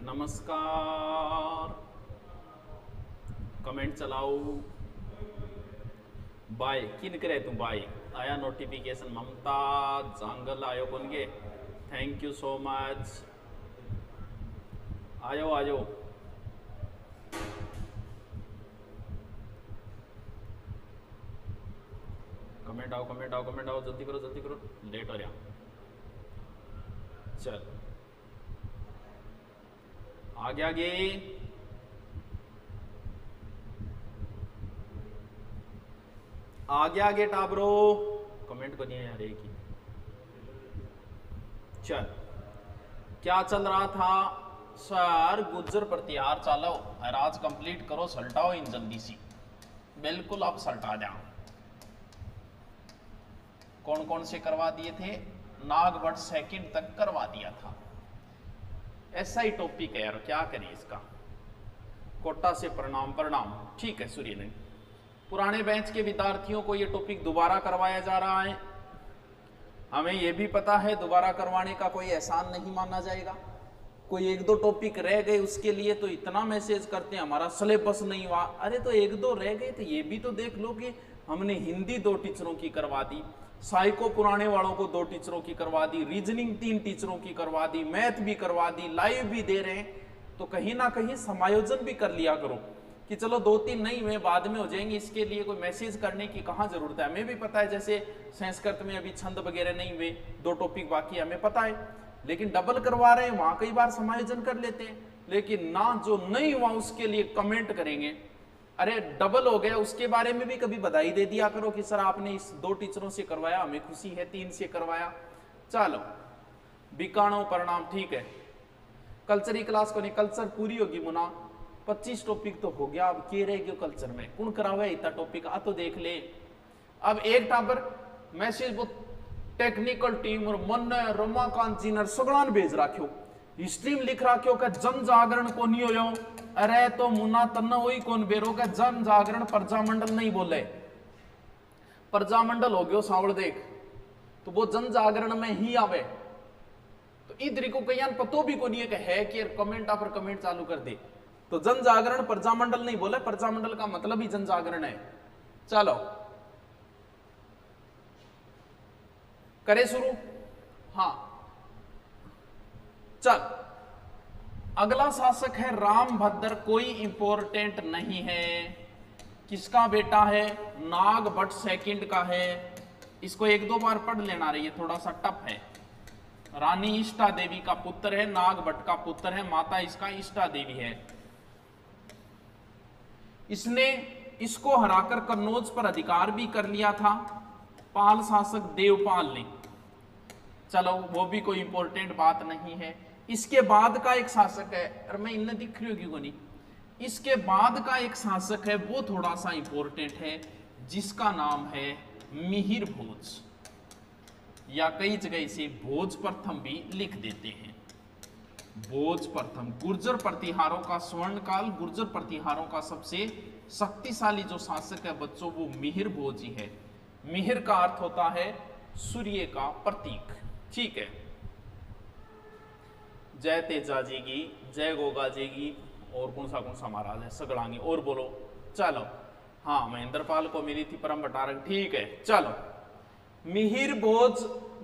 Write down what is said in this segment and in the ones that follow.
नमस्कार, कमेंट चलाओ। बाय किन करे तू बाय आया नोटिफिकेशन ममता जांगल आयो कौन गे। Thank you so much. आयो आयो कमेंट आओ कमेंट आओ कमेंट आओ, जल्दी करो लेट हो रहा। चल आगे आगे आगे आगे टाबरो, कमेंट को नहीं है यार एक ही। चल क्या चल रहा था सर? गुज्जर प्रतिहार चलो और आज कंप्लीट करो, सल्टाओ इन जल्दी सी। बिल्कुल अब सल्टा जाओ। कौन कौन से करवा दिए थे? नागभट्ट सेकंड तक करवा दिया था। ऐसा ही टॉपिक है यार, क्या करें इसका। कोटा से प्रणाम प्रणाम, ठीक है सूर्य ने। पुराने बैच के विद्यार्थियों को यह टॉपिक दोबारा करवाया जा रहा है। हमें यह भी पता है दोबारा करवाने का कोई एहसान नहीं माना जाएगा। कोई एक दो टॉपिक रह गए उसके लिए तो इतना मैसेज करते हैं हमारा सिलेबस नहीं हुआ। अरे तो एक दो रह गए तो ये भी तो देख लो कि हमने हिंदी 2 टीचरों की करवा दी, साइको पुराने वालों को 2 टीचरों की करवा दी, रीजनिंग 3 टीचरों की करवा दी, मैथ भी करवा दी, लाइव भी दे रहे हैं। तो कहीं ना कहीं समायोजन भी कर लिया करो कि चलो 2-3 नहीं हुए बाद में हो जाएंगे, इसके लिए कोई मैसेज करने की कहाँ जरूरत है। हमें भी पता है जैसे संस्कृत में अभी छंद वगैरह नहीं हुए, 2 टॉपिक बाकी हमें पता है, लेकिन डबल करवा रहे हैं वहां कई बार समायोजन कर लेते हैं। लेकिन ना जो नहीं हुआ उसके लिए कमेंट करेंगे, अरे डबल हो गया उसके बारे में भी कभी बधाई दे दिया करो कि सर आपने इस 2 टीचरों से करवाया, हमें खुशी है 3 से करवाया। चलो बिकाणो प्रणाम, ठीक है। कल्चर की क्लास को नहीं, कल्चर पूरी होगी मुना, 25 टॉपिक तो हो गया। अब के रह गयो कल्चर में, कौन करावे इतना टॉपिक आ तो देख ले। अब एक टाबर मैसेज वो टेक्निकल टीम और मन रमाकांत जी ने सगळान भेज राख्यो, हिस्ट्री में लिख राख्यो कि जन जागरण को नहीं होयो। अरे तो मुन्ना तन्ना वही कौन बेरो का जन जागरण प्रजामंडल नहीं बोले, प्रजामंडल हो गयो सावड़ देख, तो वो जन जागरण में ही आवे। तो इधर को कहीं पतो भी को नहीं है कि कमेंट पर कमेंट चालू कर दे। तो जन जागरण प्रजामंडल नहीं बोले, प्रजामंडल का मतलब ही जन जागरण है। चलो करे शुरू। हाँ चल, अगला शासक है रामभद्र, कोई इंपॉर्टेंट नहीं है। किसका बेटा है? नागभट्ट सेकंड का है। इसको 1-2 बार पढ़ लेना रही है, थोड़ा सा टफ है। रानी इष्टा देवी का पुत्र है, नागभट्ट का पुत्र है, माता इसका इष्टा देवी है। इसने इसको हराकर कन्नौज पर अधिकार भी कर लिया था, पाल शासक देवपाल ने। चलो वो भी कोई इंपॉर्टेंट बात नहीं है। इसके बाद का एक शासक है, और मैं इन्हें दिख रही होगी को नहीं, इसके बाद का एक शासक है वो थोड़ा सा इंपॉर्टेंट है, जिसका नाम है मिहिर भोज, या कई जगह इसे भोज प्रथम भी लिख देते हैं। भोज प्रथम गुर्जर प्रतिहारों का स्वर्ण काल, गुर्जर प्रतिहारों का सबसे शक्तिशाली जो शासक है बच्चों वो मिहिर भोज ही है। मिहिर का अर्थ होता है सूर्य का प्रतीक, ठीक है। जय तेजा जी की, जय गोगा जी की, और कौन सा महाराज है सगड़ांगे, और बोलो। चलो हाँ महेंद्रपाल को मिली थी परम बटारक, ठीक है। चलो मिहिर भोज,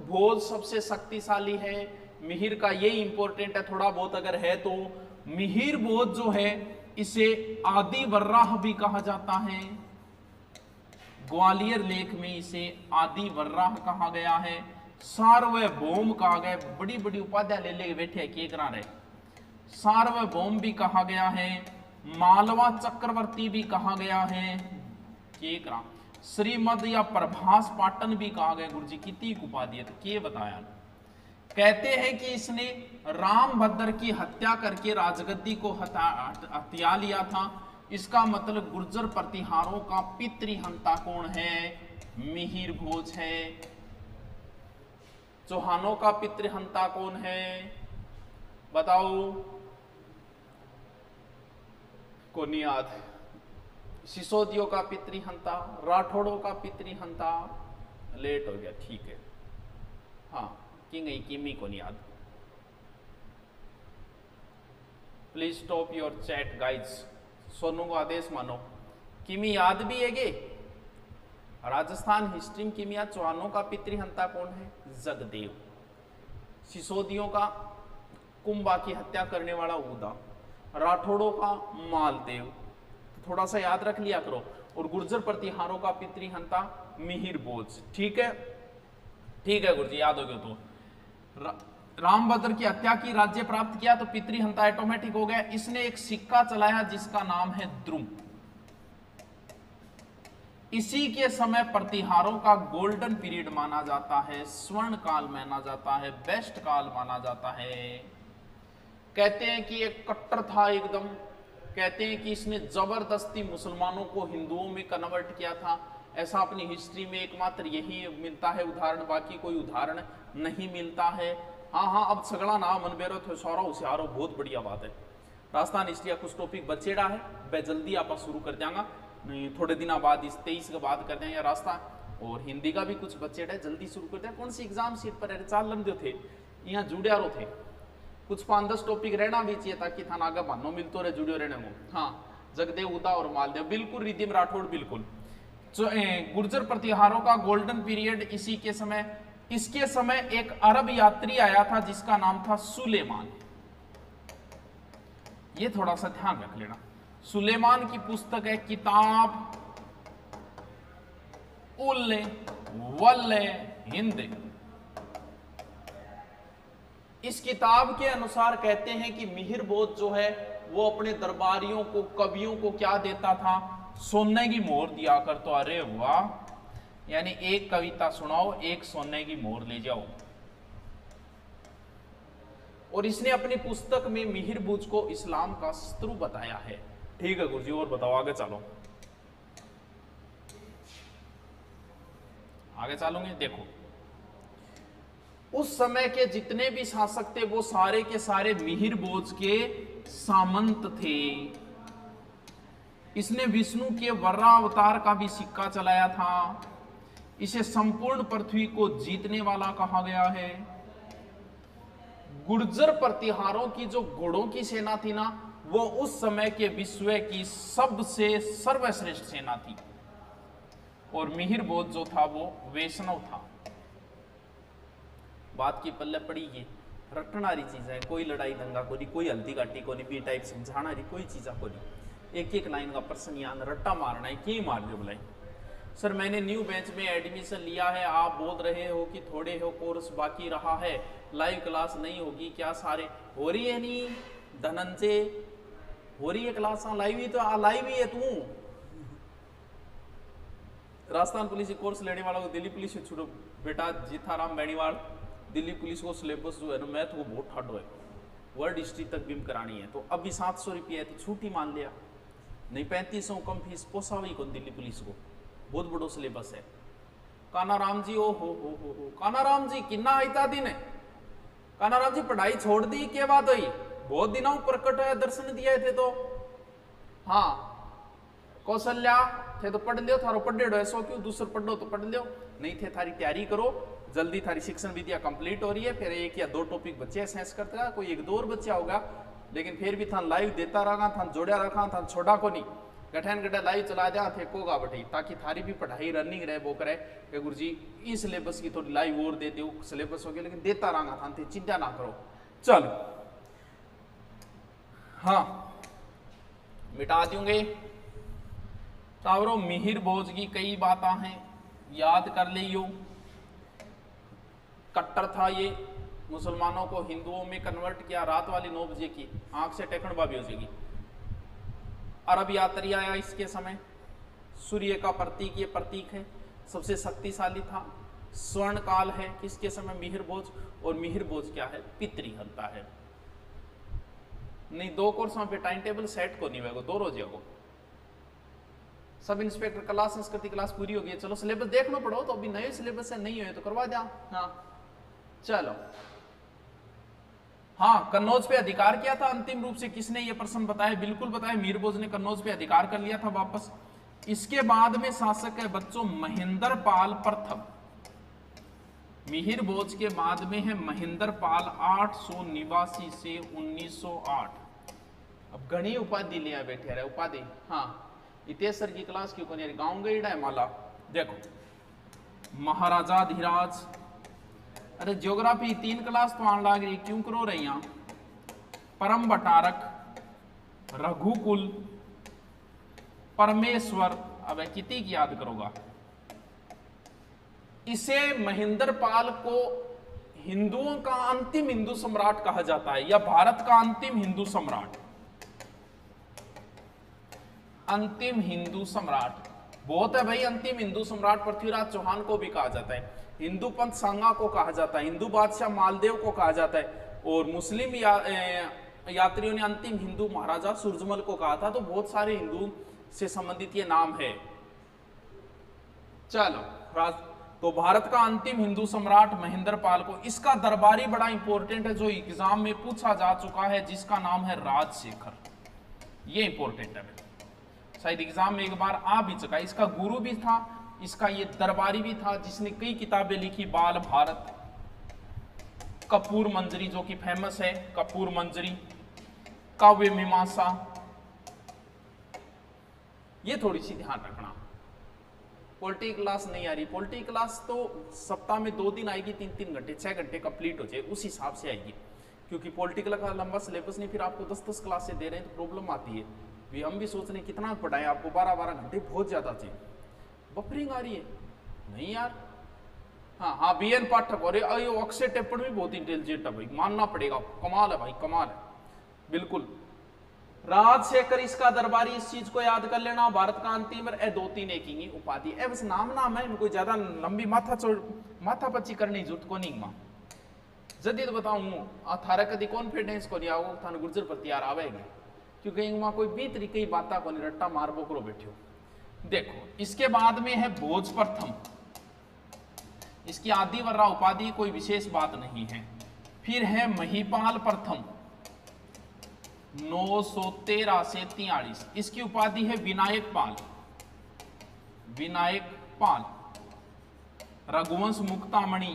भोज सबसे शक्तिशाली है। मिहिर का ये इंपॉर्टेंट है थोड़ा बहुत अगर है तो। मिहिर भोज जो है इसे आदि वर्राह भी कहा जाता है, ग्वालियर लेख में इसे आदि वर्राह कहा गया है। सार्वभौम कहा गया, बड़ी बड़ी उपाध्याय ले लेके बैठे हैं, के करा रहे। सार्वभौम भी कहा गया है, मालवा चक्रवर्ती भी कहा गया है, के करा। श्रीमद या प्रभास पाटन भी कहा गया। गुरुजी कितनी उपाधि तो के बताया। कहते हैं कि इसने रामभद्र की हत्या करके राजगद्दी को हत्या लिया था। इसका मतलब गुर्जर प्रतिहारों का पितृहंता कौन है? मिहिर भोज है। चौहानों का पितृहंता कौन है बताओ? को नहीं याद। सिसोदियों का पितृहंता, राठौड़ों का पितृहंता, लेट हो गया, ठीक है। हाँ कि नहीं किमी को नहीं याद। Please stop your chat guys. Sonu को आदेश मानो। किमी याद भी है गे, राजस्थान हिस्ट्री में किमिया चौहानों का पितृहंता कौन है? जगदेव। सिसोदियों का कुंभा की हत्या करने वाला उदा, राठौड़ों का मालदेव, तो थोड़ा सा याद रख लिया करो। और गुर्जर प्रतिहारों का पितृहंता मिहिर बोज। ठीक है, ठीक है गुरुजी, याद हो गया। तो रामभद्र की हत्या की, राज्य प्राप्त किया, तो पितृहंता ऑटोमेटिक हो गया। इसने एक सिक्का चलाया जिसका नाम है द्रुम। इसी के समय प्रतिहारों का गोल्डन पीरियड माना जाता है, स्वर्ण काल माना जाता है, बेस्ट काल माना जाता है। कहते हैं कि एक कट्टर था एकदम, कहते हैं कि इसने जबरदस्ती मुसलमानों को हिंदुओं में कन्वर्ट किया था। ऐसा अपनी हिस्ट्री में एकमात्र यही मिलता है उदाहरण, बाकी कोई उदाहरण नहीं मिलता है। हाँ, अब सगड़ा ना मन बेरो थे सौरा होशियारो, बहुत बढ़िया बात है। राजस्थान हिस्ट्री का कुछ टॉपिक बचेड़ा है, वह जल्दी आप शुरू कर जाऊंगा, नहीं थोड़े दिनों बाद, इस 23 के बाद कर दें या राजस्थान। और हिंदी का भी कुछ बचेड़ा है, जल्दी शुरू कर दें। कौन सी एग्जाम सीट पर चाल लंबे थे, यहाँ जुड़िया रो थे, कुछ 5-10 टॉपिक रहना भी चाहिए ताकि थाना आगे भानो मिलतो रहे, जुड़े रहने को। हाँ, जगदेव, उदा और मालदेव, बिल्कुल रिद्धिम राठौड़, बिल्कुल। गुर्जर प्रतिहारों का गोल्डन पीरियड इसी के समय। इसके समय एक अरब यात्री आया था जिसका नाम था सुलेमान। ये थोड़ा सा ध्यान रख लेना। सुलेमान की पुस्तक है किताब उल वल हिंद। इस किताब के अनुसार कहते हैं कि मिहिर बोध जो है वो अपने दरबारियों को, कवियों को क्या देता था? सोने की मोहर दिया कर। तो अरे वाह, यानी एक कविता सुनाओ, एक सोने की मोहर ले जाओ। और इसने अपनी पुस्तक में मिहिर बोध को इस्लाम का शत्रु बताया है। ठीक है गुरुजी, और बताओ, आगे चलो, आगे चलोगे। देखो, उस समय के जितने भी शासक थे वो सारे के सारे मिहिर बोध के सामंत थे। इसने विष्णु के वर्रा अवतार का भी सिक्का चलाया था। इसे संपूर्ण पृथ्वी को जीतने वाला कहा गया है। गुर्जर प्रतिहारों की जो घोड़ों की सेना थी ना, वो उस समय के विश्व की सबसे सर्वश्रेष्ठ सेना थी। और मिहिर बोध जो था वो वैष्णव था। बात की पल्ले पड़ी, ये रटनारी चीज है, कोई लड़ाई दंगा को नहीं, कोई हल्दी घाटी को नहीं, बी टाइप समझाना रही कोई चीजा को नहीं। एक एक लाइन का प्रश्न याद, रट्टा मारना है, क्यों मार दो बुलाई। सर मैंने न्यू बैच में एडमिशन लिया है, आप बोल रहे हो कि थोड़े हो कोर्स बाकी रहा है, लाइव क्लास नहीं होगी क्या? सारे हो रही है नहीं धनंजय, हो रही है क्लास लाइव ही, तो लाइव ही है तू। राजस्थान पुलिस कोर्स लेने वाला को दिल्ली पुलिस से छूटो बेटा। जीथाराम बेनीवाल, दिल्ली पुलिस को सिलेबस जो है ना मैथ वो बहुत हार्ड है, वर्ल्ड हिस्ट्री तक बीम करानी है। तो अभी 700 रुपया थी, छूटी मान लिया, नहीं 3500 कम फीस पोसावी को दिल्ली पुलिस को, बहुत बड़ो सिलेबस है। कानाराम जी, ओ हो कानाराम जी किन्ना आयता दिन है। कानाराम जी पढ़ाई छोड़ दी के बाद हुई, बहुत दिनों प्रकट है, दर्शन दिए थे तो। हाँ कौशल्या थे तो पढ़ लियो, थारो पढ़ेड़ो ऐसो क्यों, दूसर पढ़ो तो पढ़ लियो, नहीं थे थारी तैयारी करो जल्दी, थारी शिक्षण विद्या कंप्लीट हो रही है। फिर 1 या 2 टॉपिक बच्चे सेंस करते हैं, कोई 1-2 और बच्चा होगा, लेकिन फिर भी थान लाइव देता रहा, थान जोड़ा रखा, थान छोड़ा को नहीं, गठन गठे लाइव चला दिया थे कोगा बटी, ताकि थारी भी पढ़ाई रनिंग रहे। वो करे कि गुरु जी इस सिलेबस की थोड़ी लाइव और दे दो, सिलेबस हो गया लेकिन देता रहा था, चिंता ना करो। चलो हाँ मिटा दूंगे। तावरो मिहिर बोध की कई बातें हैं, याद कर लियो। कट्टर था ये, मुसलमानों को हिंदुओं में कन्वर्ट किया। रात वाली 9 बजे की आंख से टेकन बाबी हो जाएगी। अरब यात्री आया इसके समय, सूर्य का प्रतीक, ये प्रतीक है, सबसे शक्तिशाली था। स्वर्ण काल है किसके समय? मिहिर बोध। और मिहिर बोध क्या है? पितृहंता है। नहीं 2 कोर्स पे टाइम टेबल सेट को नहीं होगा, 2 रोज को। सब इंस्पेक्टर क्लास, संस्कृति क्लास पूरी होगी। चलो सिलेबस देखना पड़ो, तो अभी नए सिलेबस है, नहीं हुए तो करवा दिया। हाँ चलो हाँ, कन्नौज पे अधिकार किया था अंतिम रूप से, किसने ये प्रश्न बताया? बिल्कुल बताया, मिहिर बोध ने कन्नौज पे अधिकार कर लिया था वापस। इसके बाद में शासक है बच्चों महेंद्र पाल प्रथम। मिहिर बोध के बाद में है महेंद्र पाल 889 से 1908। अब घनी उपाधि लिया बैठे रहे उपाधि। हाँ इतिहास सर की क्लास क्यों नहीं गाँव गई है माला। देखो महाराजा धीराज, अरे ज्योग्राफी 3 क्लास तो आने लग रही क्यों करो रही यहाँ। परम बटारक, रघुकुल, परमेश्वर, अब कितनी की याद करोगा। इसे महेंद्र पाल को हिंदुओं का अंतिम हिंदू सम्राट कहा जाता है या भारत का अंतिम हिंदू सम्राट। अंतिम हिंदू सम्राट बहुत है भाई। अंतिम हिंदू सम्राट पृथ्वीराज चौहान को भी कहा जाता है, हिंदू पंथ सांगा को कहा जाता है, हिंदू बादशाह मालदेव को कहा जाता है, और मुस्लिम यात्रियों ने अंतिम हिंदू महाराजा सूरजमल को कहा था। तो बहुत सारे हिंदू से संबंधित ये नाम है। चलो तो भारत का अंतिम हिंदू सम्राट महेंद्र पाल को, इसका दरबारी बड़ा इंपॉर्टेंट है जो एग्जाम में पूछा जा चुका है, जिसका नाम है राजशेखर। ये इंपॉर्टेंट है, शायद एग्जाम में एक बार आ भी चुका है। इसका गुरु भी था, इसका ये दरबारी भी था, जिसने कई किताबें लिखी। बाल भारत, कपूर मंजरी जो कि फेमस है, कपूर मंजरी, काव्य मीमांसा, ये थोड़ी सी ध्यान रखना। पॉलिटी क्लास नहीं आ रही, पॉलिटी क्लास तो सप्ताह में 2 दिन आएगी, 3-3 घंटे, 6 घंटे कंप्लीट हो जाए उस हिसाब से आएगी। क्योंकि पॉलिटिकल का लंबा सिलेबस नहीं, फिर आपको 10-10 क्लासें दे रहे हैं तो प्रॉब्लम आती है। भी हम भी सोच रहे हैं कितना पढ़ाएं, आपको 12-12 घंटे बहुत ज्यादा चाहिए। बफरिंग आ रही है नहीं यार। हाँ बीएन पाठक, और अक्षय टेपड़ भी बहुत इंटेलिजेंट है भाई, मानना पड़ेगा, कमाल है भाई, कमाल है बिल्कुल। राजशेखर इसका दरबारी, इस चीज को याद कर लेना। भारत का अंतिम 2-3 एक ही उपाधि है, बस नाम है, इनको ज्यादा लंबी माथा पच्ची करने की जरूरत को नहीं। मां जदीद बताऊं थारा कभी कॉन्फिडेंस को नहीं आओ थाने गुर्जर प्रति यार आवेगी, क्योंकि वहां कोई भी तरीके की बात को नहीं, रट्टा मार बोकरो बैठो। देखो इसके बाद में है भोज प्रथम, इसकी आदि वर्रा उपाधि कोई विशेष बात नहीं है। फिर है महिपाल प्रथम 913 से 43, इसकी उपाधि है विनायक पाल। विनायक पाल, रघुवंश मुक्तामणि,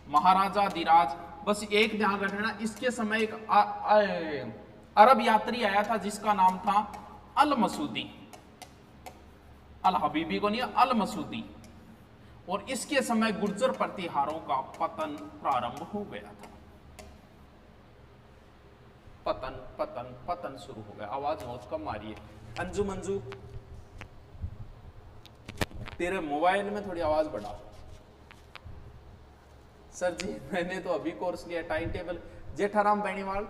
महाराजा धीराज। बस एक ध्यान रखना, इसके समय एक अरब यात्री आया था जिसका नाम था अल मसूदी, अल हबीबी को नहीं, अल मसूदी। और इसके समय गुर्जर प्रतिहारों का पतन प्रारंभ हो गया था। पतन पतन पतन शुरू हो गया। आवाज बहुत कम आ रही है। अंजू मंजू तेरे मोबाइल में थोड़ी आवाज बढ़ा। सर जी मैंने तो अभी कोर्स लिया, time table Jetharam Beniwal,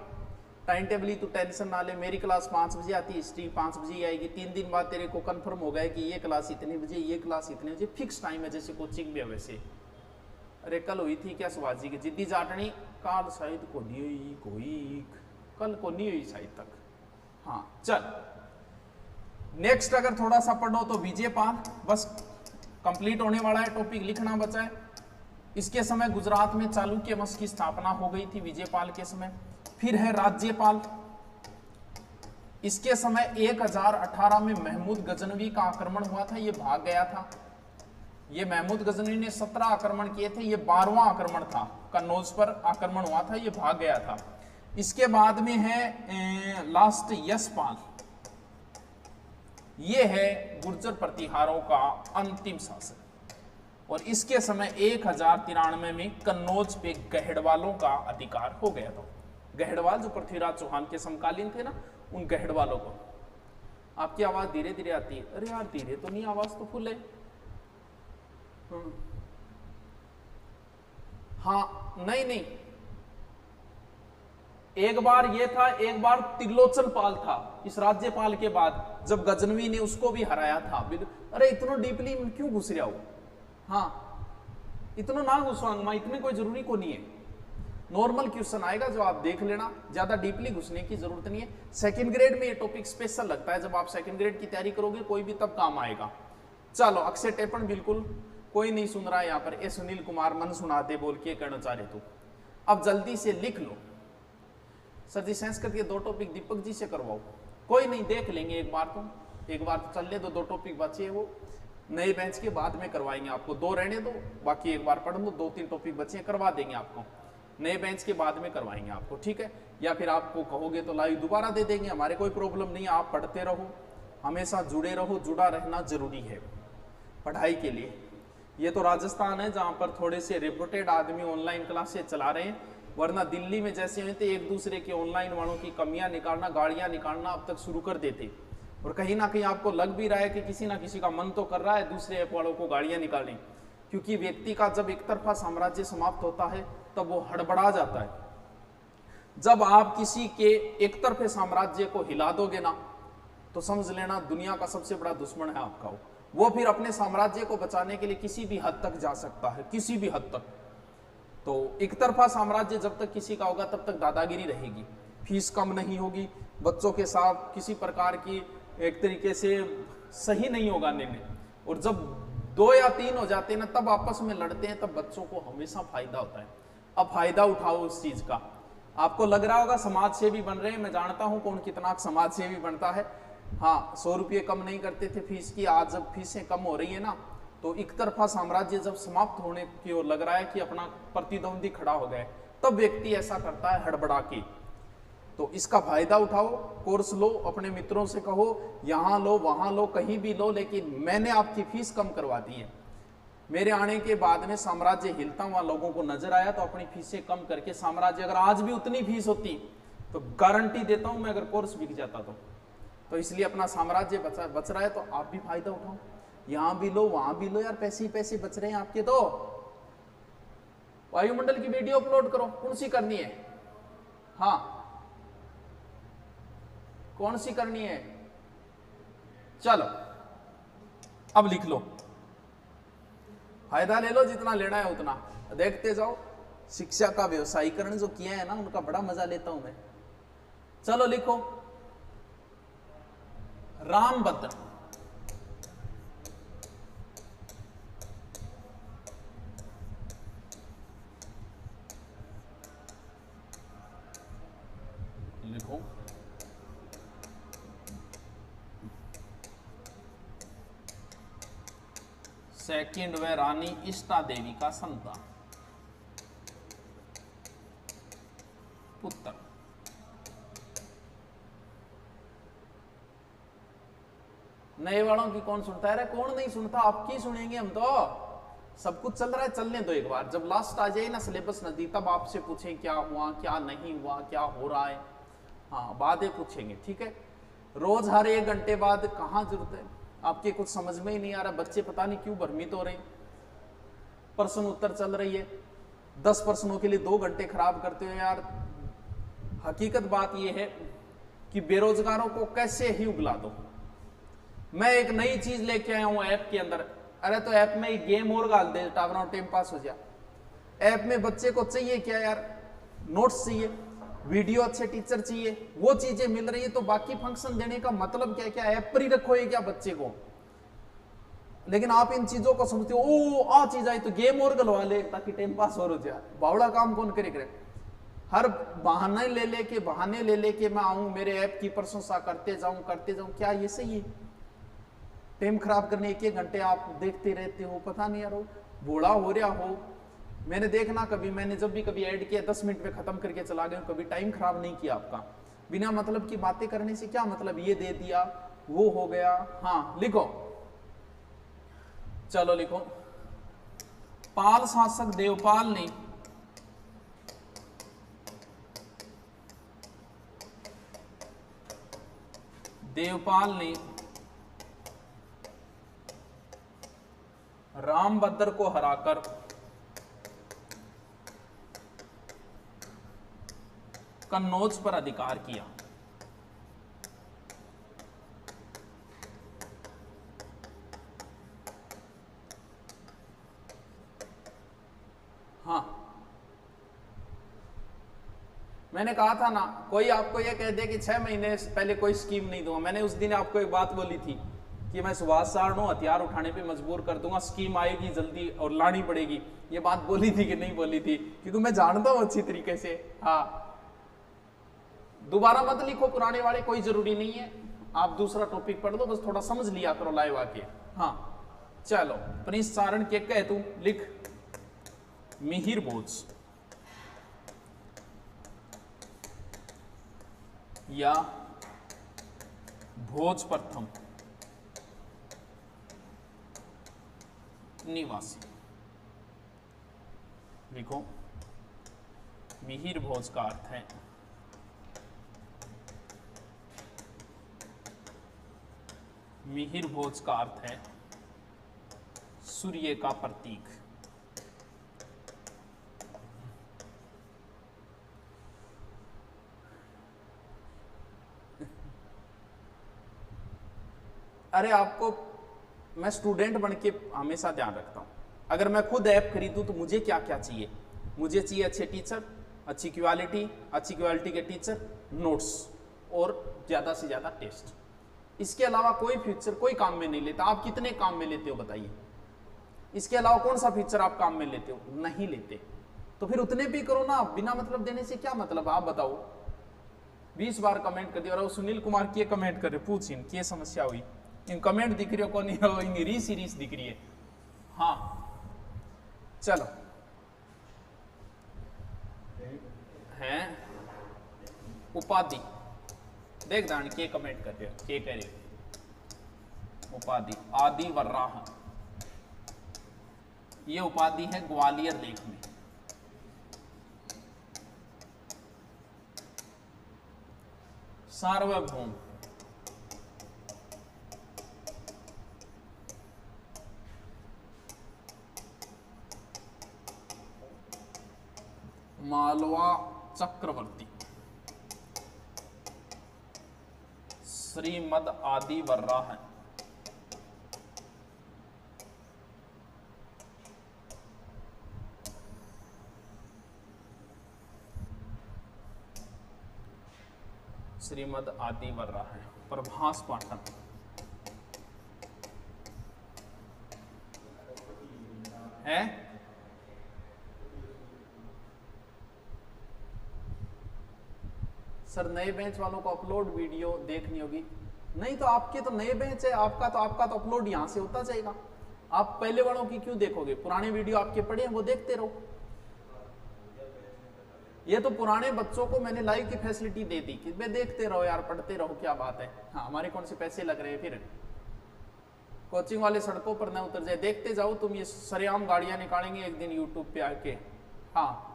time table ही तू टेंशन ना ले। मेरी क्लास 5 बजे आती है, हिस्ट्री 5 बजे आएगी। 3 दिन बाद तेरे को कंफर्म हो गया कि ये क्लास इतने बजे, ये क्लास इतने बजे, फिक्स टाइम है, जैसे कोचिंग भी है वैसे। अरे कल हुई थी क्या सुभाष जी की जिद्दी जाटनी, काल शायद को नहीं हुई, कोई कल को नहीं हुई शायद तक। हाँ चल नेक्स्ट अगर थोड़ा सा पढ़ो तो विजयपाल, बस कंप्लीट होने वाला है, टॉपिक लिखना बचा है। इसके समय गुजरात में चालुक्य वंश की स्थापना हो गई थी विजयपाल के समय। फिर है राज्यपाल, इसके समय 1018 में महमूद गजनवी का आक्रमण हुआ था, ये भाग गया था। ये महमूद गजनवी ने 17 आक्रमण किए थे, ये 12वां आक्रमण था, कन्नौज पर आक्रमण हुआ था, ये भाग गया था। इसके बाद में है लास्ट यशपाल, ये है गुर्जर प्रतिहारों का अंतिम शासक। और इसके समय 1093 में कन्नौज पे गहड़वालों का अधिकार हो गया था। गहड़वाल जो पृथ्वीराज चौहान के समकालीन थे ना, उन गहड़वालों को। आपकी आवाज धीरे धीरे आती है। अरे यार धीरे तो नहीं, आवाज तो फुल है। हाँ नहीं, एक बार ये था, एक बार त्रिलोचन पाल था इस राज्यपाल के बाद, जब गजनवी ने उसको भी हराया था। अरे इतना डीपली क्यों घुस रहा हो? हाँ इतना ना घुसवांगा, इतने कोई जरूरी को नहीं है। नॉर्मल क्वेश्चन आएगा जो आप देख लेना, ज्यादा डीपली घुसने की जरूरत नहीं है। सेकंड ग्रेड में ये टॉपिक स्पेशल लगता है, जब आप सेकंड ग्रेड की तैयारी करोगे कोई भी तब काम आएगा। चलो अक्षय टेपन बिल्कुल कोई नहीं सुन रहा है यहाँ पर। ए सुनील कुमार मन सुनाते बोल के कहना चाह रहे तो अब जल्दी से लिख लो। सर जी संस्कृत के 2 टॉपिक दीपक जी से करवाओ। कोई नहीं, देख लेंगे एक बार तो चल ले। 2 टॉपिक बचे, वो नए बेंच के बाद में करवाएंगे आपको। 2 रहने दो, बाकी एक बार पढ़ लो। 2-3 टॉपिक बचे करवा देंगे आपको। नए बैच के बाद में करवाएंगे आपको, ठीक है। या फिर आपको कहोगे तो लाइव दोबारा दे देंगे, हमारे कोई प्रॉब्लम नहीं है। आप पढ़ते रहो, हमेशा जुड़े रहो, जुड़ा रहना जरूरी है पढ़ाई के लिए। ये तो राजस्थान है जहाँ पर थोड़े से रेपुटेड आदमी ऑनलाइन क्लासेस चला रहे हैं, वरना दिल्ली में जैसे हुए थे एक दूसरे के ऑनलाइन वालों की कमियां निकालना, गाड़ियां निकालना अब तक शुरू कर देते। और कहीं ना कहीं आपको लग भी रहा है कि किसी ना किसी का मन तो कर रहा है दूसरे ऐप वालों को गाड़ियां निकालने, क्योंकि व्यक्ति का जब एक तरफा साम्राज्य समाप्त होता है तब वो हड़बड़ा जाता है। जब आप किसी के एक तरफे साम्राज्य को हिला दोगे ना, तो समझ लेना दुनिया का सबसे बड़ा दुश्मन है आपका। वो फिर अपने साम्राज्य को बचाने के लिए किसी भी हद तक जा सकता है, किसी भी हद तक। तो एक तरफा साम्राज्य जब तक किसी का होगा तब तक दादागिरी रहेगी, फीस कम नहीं होगी, बच्चों के साथ किसी प्रकार की एक तरीके से सही नहीं होगा निर्णय। और जब 2 या 3 हो जाते हैं ना, तब आपस में लड़ते हैं, तब बच्चों को हमेशा फायदा होता है। अब फायदा उठाओ उस चीज का। आपको लग रहा होगा समाज सेवी बन रहे हैं, मैं जानता हूं कौन कितना समाज सेवी बनता है। हाँ, 100 रुपये कम नहीं करते थे फीस की, आज जब फीसें कम हो रही है ना, तो एक तरफा साम्राज्य जब समाप्त होने की ओर लग रहा है कि अपना प्रतिद्वंदी खड़ा हो गया, तब व्यक्ति ऐसा करता है हड़बड़ा के। तो इसका फायदा उठाओ, कोर्स लो, अपने मित्रों से कहो यहाँ लो वहां लो, कहीं भी लो, लेकिन मैंने आपकी फीस कम करवा दी है। मेरे आने के बाद में साम्राज्य हिलता हुआ लोगों को नजर आया, तो अपनी फीसें कम करके साम्राज्य अगर आज भी उतनी फीस होती तो गारंटी देता हूं मैं, अगर कोर्स बिक जाता तो इसलिए अपना साम्राज्य बच रहा है तो आप भी फायदा उठाओ, यहां भी लो वहां भी लो। यार पैसे ही पैसे बच रहे हैं आपके। तो वायुमंडल की वीडियो अपलोड करो, कौन सी करनी है? हाँ, कौन सी करनी है? चलो अब लिख लो, फायदा ले लो, जितना लेना है उतना, देखते जाओ। शिक्षा का व्यवसायीकरण जो किया है ना, उनका बड़ा मजा लेता हूं मैं। चलो लिखो, रामभद्र लिखो, सेकंड व रानी इष्टा देवी का संतान पुत्र। नए वालों की कौन सुनता है? कौन नहीं सुनता, आपकी सुनेंगे हम तो। सब कुछ चल रहा है, चलने दो एक बार। जब लास्ट आ जाए ना सिलेबस नजदीक, तब आपसे पूछें क्या हुआ क्या नहीं हुआ, क्या हो रहा है। हाँ, बातें पूछेंगे, ठीक है। रोज हर 1 घंटे बाद कहाँ जरूरत है आपके, कुछ समझ में ही नहीं आ रहा। बच्चे पता नहीं क्यों भ्रमित हो रहे हैं। प्रश्न उत्तर चल रही है, 10 प्रश्नों के लिए 2 घंटे खराब करते हो यार। हकीकत बात यह है कि बेरोजगारों को कैसे ही उगला दो। मैं एक नई चीज लेके आया हूं ऐप के अंदर। अरे तो ऐप में एक गेम और डाल दे, टावर टाइम पास हो जाए। ऐप में बच्चे को चाहिए क्या यार? नोट्स चाहिए, वीडियो अच्छे टीचर चाहिए, वो चीजें मिल रही है, तो बाकी फंक्शन देने का मतलब क्या? क्या ऐप पर ही रखो ये क्या बच्चे को? लेकिन आप इन चीजों को समझते हो, ओ आ चीज आई तो गेम और गलवा ले ताकि टाइम पास और हो जाए। बावड़ा काम कौन करे? हर बहाने ले लेके मैं आऊं, मेरे ऐप की प्रशंसा करते जाऊं, क्या ये सही है? टाइम खराब करने 1-1 घंटे आप देखते रहते हो, पता नहीं यार बूढ़ा हो रहा हो। मैंने देखना कभी, मैंने जब भी कभी ऐड किया 10 मिनट में खत्म करके चला गया, कभी टाइम खराब नहीं किया आपका। बिना मतलब की बातें करने से क्या मतलब, ये दे दिया वो हो गया। हाँ लिखो, चलो लिखो, पाल शासक देवपाल ने रामभद्र को हराकर कन्नौज पर अधिकार किया। हाँ, मैंने कहा था ना, कोई आपको ये कह दे कि 6 महीने पहले कोई स्कीम नहीं दूंगा। मैंने उस दिन आपको एक बात बोली थी कि मैं सुभाष सारण हथियार उठाने पे मजबूर कर दूंगा, स्कीम आएगी जल्दी और लानी पड़ेगी। ये बात बोली थी कि नहीं बोली थी? क्योंकि मैं जानता हूं अच्छी तरीके से। हाँ, दोबारा मत लिखो पुराने वाले, कोई जरूरी नहीं है। आप दूसरा टॉपिक पढ़ लो, बस थोड़ा समझ लिया करो लाइव आके। हाँ चलो, प्रिंस सारण के कह तू लिख, मिहिर भोज या भोज प्रथम निवासी। लिखो, मिहिर भोज का अर्थ है मिहिर भोज का अर्थ है सूर्य का प्रतीक। अरे आपको मैं स्टूडेंट बन के हमेशा ध्यान रखता हूं, अगर मैं खुद ऐप खरीदूं तो मुझे क्या क्या चाहिए? मुझे चाहिए अच्छे टीचर, अच्छी क्वालिटी के टीचर, नोट्स और ज्यादा से ज्यादा टेस्ट। इसके अलावा कोई फीचर कोई काम में नहीं लेता। आप कितने काम में लेते हो बताइए? इसके अलावा कौन सा फीचर आप काम में लेते हो? नहीं लेते। तो फिर उतने भी करो ना, बिना मतलब देने से क्या मतलब? आप बताओ। 20 बार कमेंट कर दिया और सुनील कुमार की कमेंट कर रहे, पूछ इन की समस्या हुई, इन कमेंट दिख रही हो कौन? इन रीस दिख रही है। हाँ चलो, हैं उपाधि देख दान के कमेंट कर रहे हो, के कह रहे हो? उपाधि आदि वर्राह, ये उपाधि है ग्वालियर लेख में। सार्वभौम, मालवा चक्रवर्ती, श्रीमद आदि वर्राह, श्रीमद आदि वर्राह, प्रभास पाठक, है सर। नए बेंच वालों को अपलोड वीडियो देखनी होगी। नहीं तो आपके तो नए बेंच है, आपका तो अपलोड यहां से होता जाएगा। आप पहले वालों की क्यों देखोगे? पुराने वीडियो आपके पड़े हैं, वो देखते रहो। ये तो पुराने बच्चों को मैंने लाइव की फैसिलिटी दे दी कि मैं देखते रहो यार, पढ़ते रहो, क्या बात है। हाँ, हमारे कौन से पैसे लग रहे हैं? फिर कोचिंग वाले सड़कों पर न उतर जाए, देखते जाओ तुम। ये सरेआम गाड़ियां निकालेंगे एक दिन यूट्यूब पे आके। हाँ,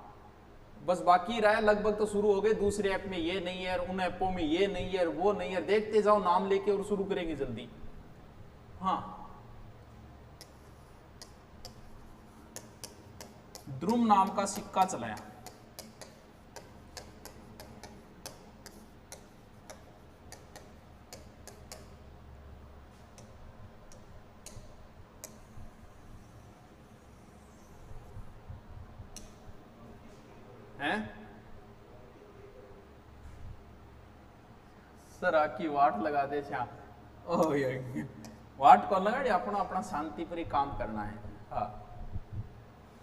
बस बाकी रहा है, लगभग तो शुरू हो गए। दूसरे ऐप में ये नहीं है, उन ऐपों में ये नहीं है, वो नहीं है। देखते जाओ नाम लेके और शुरू करेंगे जल्दी। हाँ, द्रुम नाम का सिक्का चलाया, हैं सर? आकी वाट लगा दे छा। ओ यार, वाट कौन लगा? अपना अपना शांति पर ही काम करना है। हाँ,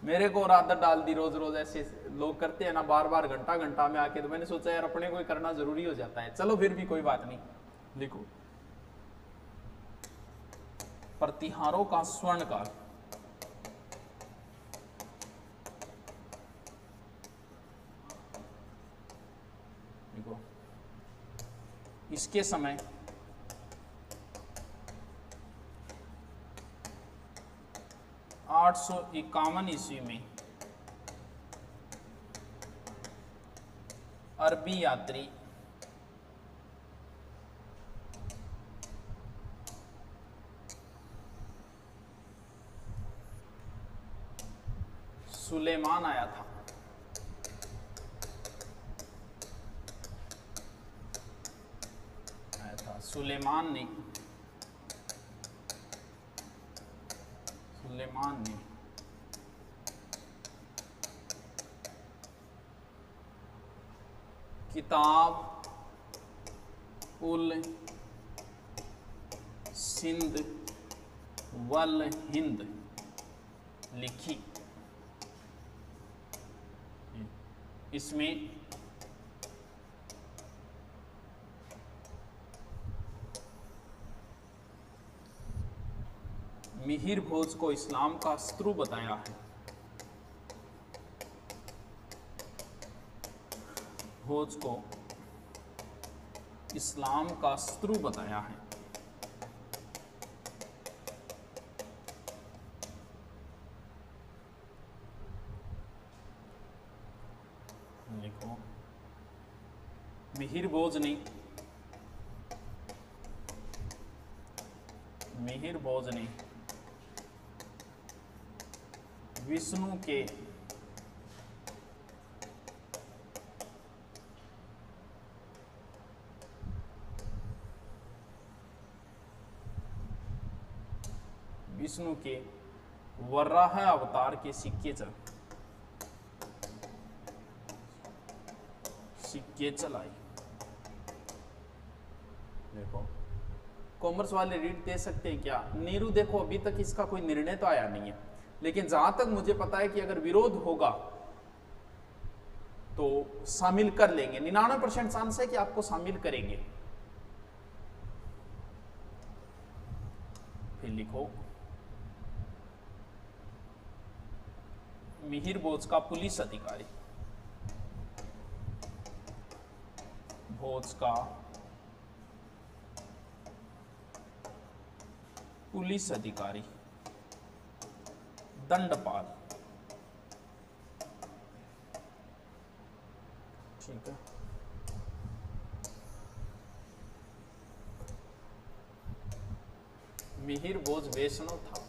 मेरे को और आदत डाल दी रोज रोज ऐसे लोग करते हैं ना, बार बार घंटा घंटा में आके। तो मैंने सोचा यार अपने को ही करना जरूरी हो जाता है। चलो फिर भी कोई बात नहीं। लिखो, प्रतिहारों का स्वर्ण काल, देखो इसके समय 851 ईस्वी में अरबी यात्री सुलेमान आया था। सुलेमान ने किताब उल सिंध वल हिंद लिखी। इसमें मिहिर भोज को इस्लाम का शत्रु बताया है। भोज को इस्लाम का शत्रु बताया है। लिखो मिहिर भोज ने विष्णु के वराह अवतार के सिक्के चलाए। देखो कॉमर्स वाले रीड दे सकते हैं क्या? नीरू देखो अभी तक इसका कोई निर्णय तो आया नहीं है, लेकिन जहां तक मुझे पता है कि अगर विरोध होगा तो शामिल कर लेंगे। 99% चांस है कि आपको शामिल करेंगे। फिर लिखो मिहिर भोज का पुलिस अधिकारी, दंडपाल। ठीक है, मिहिर भोज वैष्णव था।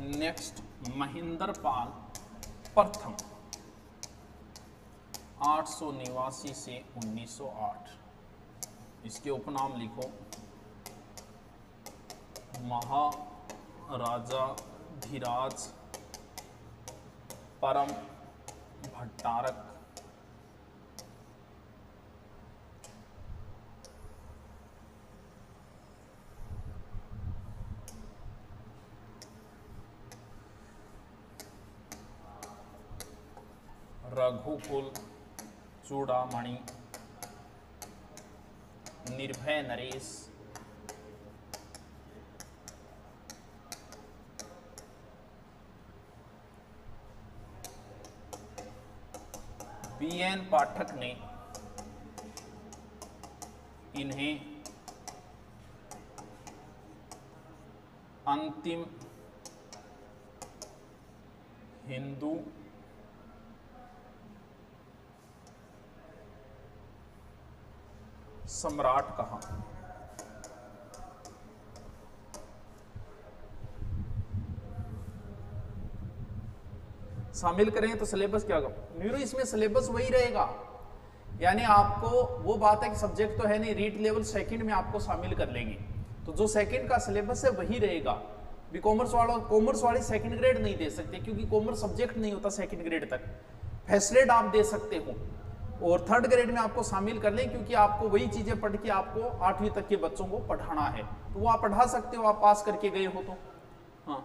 नेक्स्ट महेंद्रपाल प्रथम 889 से 1908। इसके उपनाम लिखो महाराजा धीराज परम भट्टारक, रघुकुल चूड़ामणि, निर्भय नरेश, बीएन पाठक ने इन्हें अंतिम हिंदू सम्राट कहा। शामिल करें तो सिलेबस क्या होगा? न्यूरो इसमें सिलेबस वही रहेगा, यानी आपको वो बात है कि सब्जेक्ट तो है नहीं, रीड लेवल सेकंड में आपको शामिल कर लेंगे, तो जो सेकंड का सिलेबस है वही रहेगा। भी कॉमर्स वाले सेकंड ग्रेड नहीं दे सकते, क्योंकि कॉमर्स सब्जेक्ट नहीं होता सेकंड ग्रेड तक। फैसलेट आप दे सकते हो और थर्ड ग्रेड में आपको शामिल कर लें, क्योंकि आपको वही चीजें पढ़ के आपको 8वीं तक के बच्चों को पढ़ाना है, तो वो आप पढ़ा सकते हो, आप पास करके गए हो तो। हाँ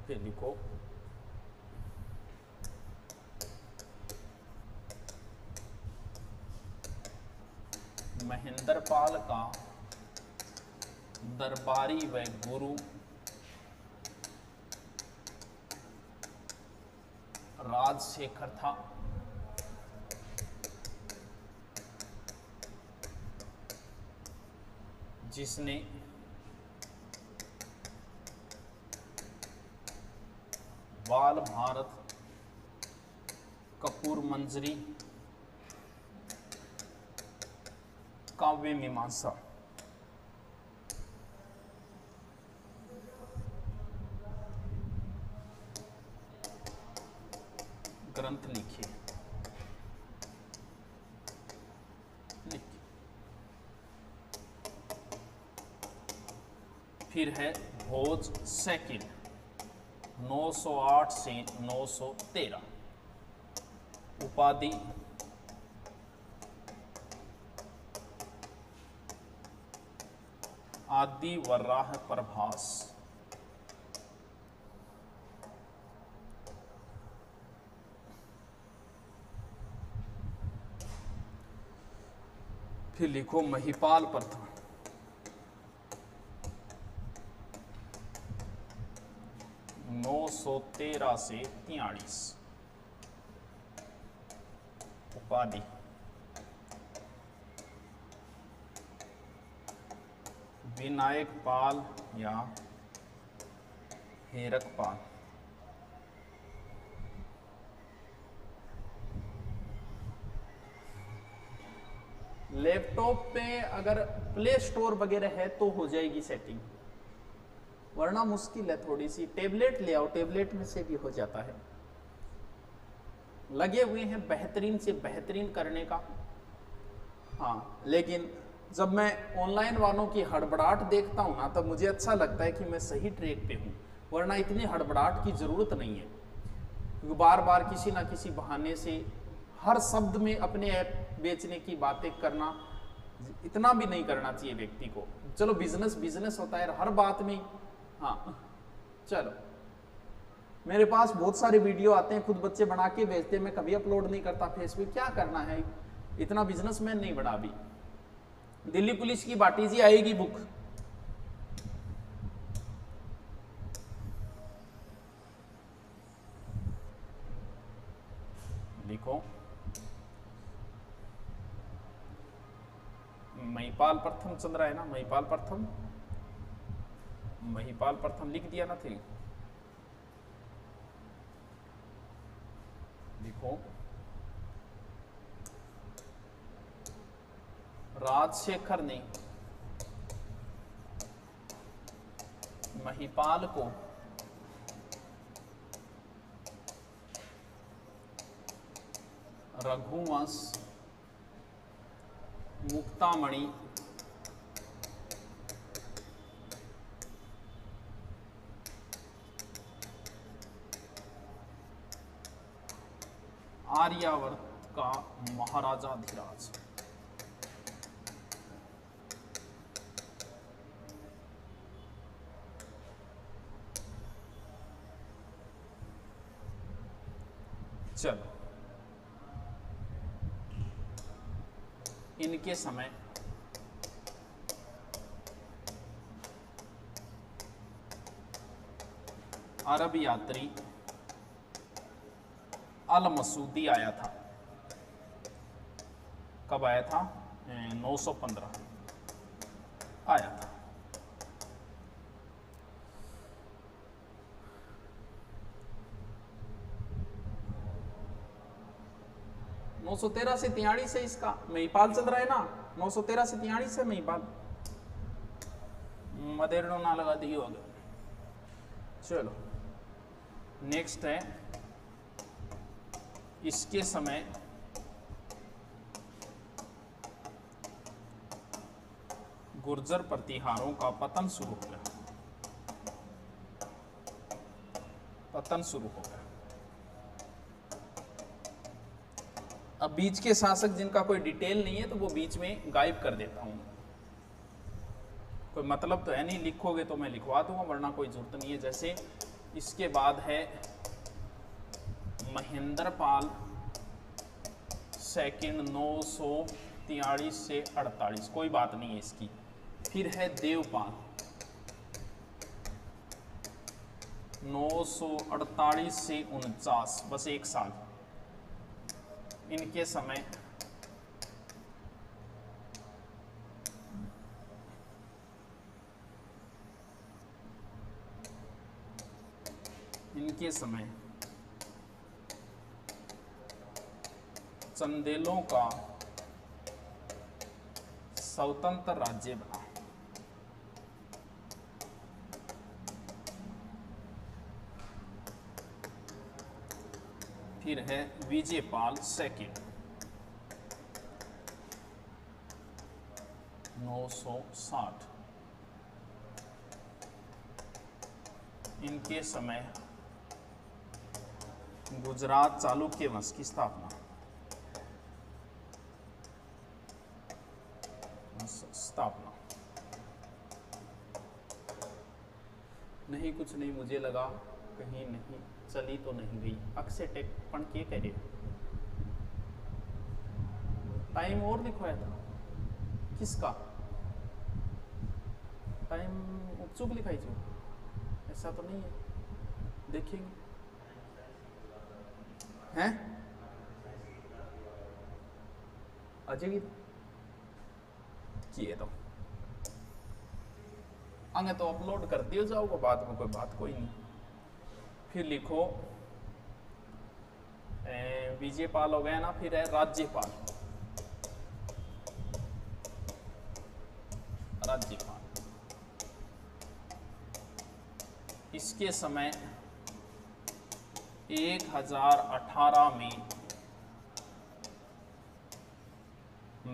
फिर लिखो महेंद्रपाल का दरबारी व गुरु राजशेखर था। जिसने बाल भारत, कपूर मंजरी, काव्य मीमांसा ग्रंथ लिखे। फिर है भोज सेकंड 908 से 913। उपाधि आदि वर्राह प्रभास। फिर लिखो महिपाल प्रथम। नौ 913 से 43 उपाधि। विनायक पाल या हेरक पाल। लैपटॉप पे अगर प्ले स्टोर वगैरह है तो हो जाएगी सेटिंग, वरना मुश्किल है थोड़ी सी। टैबलेट ले आओ, टैबलेट में से भी हो जाता है। लगे हुए हैं बेहतरीन से बेहतरीन करने का। हाँ, लेकिन जब मैं ऑनलाइन वालों की हड़बड़ाहट देखता हूँ ना, तब मुझे अच्छा लगता है कि मैं सही ट्रैक पे हूँ, वरना इतनी हड़बड़ाहट की ज़रूरत नहीं है। क्योंकि बार बार किसी ना किसी बहाने से हर शब्द में अपने ऐप बेचने की बातें करना, इतना भी नहीं करना चाहिए व्यक्ति को। चलो बिजनेस बिजनेस होता है हर बात में। हाँ चलो, मेरे पास बहुत सारे वीडियो आते हैं, खुद बच्चे बना के भेजते हैं, मैं कभी अपलोड नहीं करता फेसबुक। क्या करना है, इतना बिजनेसमैन नहीं बना अभी। दिल्ली पुलिस की बाटी जी आएगी बुक, लिखो महिपाल प्रथम चंद्र है ना, महिपाल प्रथम, महिपाल प्रथम लिख दिया ना थे। लिखो राजशेखर ने महिपाल को रघुवंश, मुक्तामणि, आर्यावर्त का महाराजाधिराज। चलो, इनके समय अरब यात्री अल मसूदी आया था। कब आया था? 915 आया था। नौ 913 से 43 है इसका। महिपाल चल रहा है ना, 913 से 43 है महिपाल। मदेरणो ना लगा दी होगा। चलो नेक्स्ट है, इसके समय गुर्जर प्रतिहारों का पतन शुरू हो गया। पतन शुरू हो गया। अब बीच के शासक जिनका कोई डिटेल नहीं है तो वो बीच में गायब कर देता हूं। कोई मतलब तो है नहीं, लिखोगे तो मैं लिखवा दूंगा, वरना कोई जरूरत नहीं है। जैसे इसके बाद है महेंद्रपाल सेकंड 943 से 48, कोई बात नहीं है इसकी। फिर है देवपाल 948 से 49, बस एक साल। इनके समय चंदेलों का स्वतंत्र राज्य बना। फिर है विजयपाल सेकंड 960। इनके समय गुजरात चालुक्य वंश की स्थापना। नहीं कुछ नहीं, मुझे लगा कहीं नहीं चली तो नहीं गई। अक्से टेकपण के करे टाइम और लिखवाया था किसका? टाइम उपचुक लिखाई जो, ऐसा तो नहीं है, देखेंगे हैं अजय किए तो आगे तो अपलोड कर दियो जाओगे बाद में, कोई बात कोई नहीं। फिर लिखो विजयपाल हो गया ना, फिर है राज्यपाल। राज्यपाल इसके समय 1018 में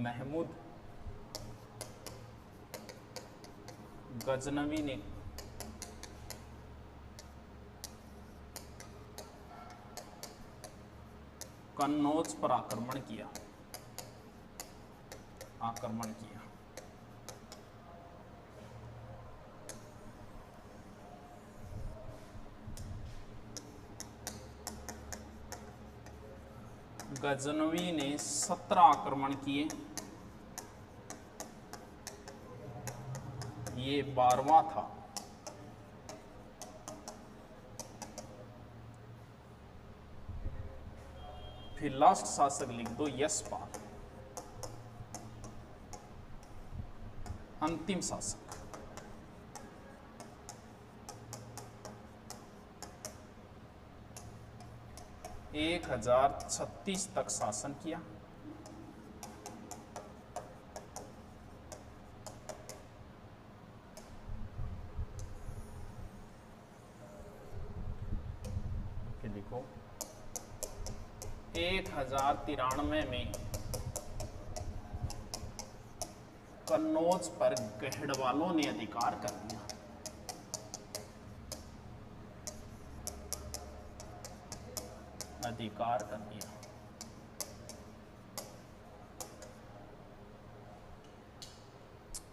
महमूद गजनवी ने कन्नौज पर आक्रमण किया। गजनवी ने 17 आक्रमण किए, ये 12वां था। फिर लास्ट शासक लिख दो यशपाल, अंतिम शासक। एक 1036 तक शासन किया। फिर लिखो 1093 में कन्नौज पर गहड़वालों ने अधिकार कर दिया।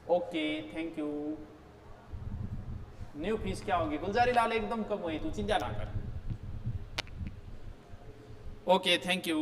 Okay thank you. New fees क्या होगी? गुलजारी लाल एकदम कम हुई, तू चिंता ना कर। Okay thank you.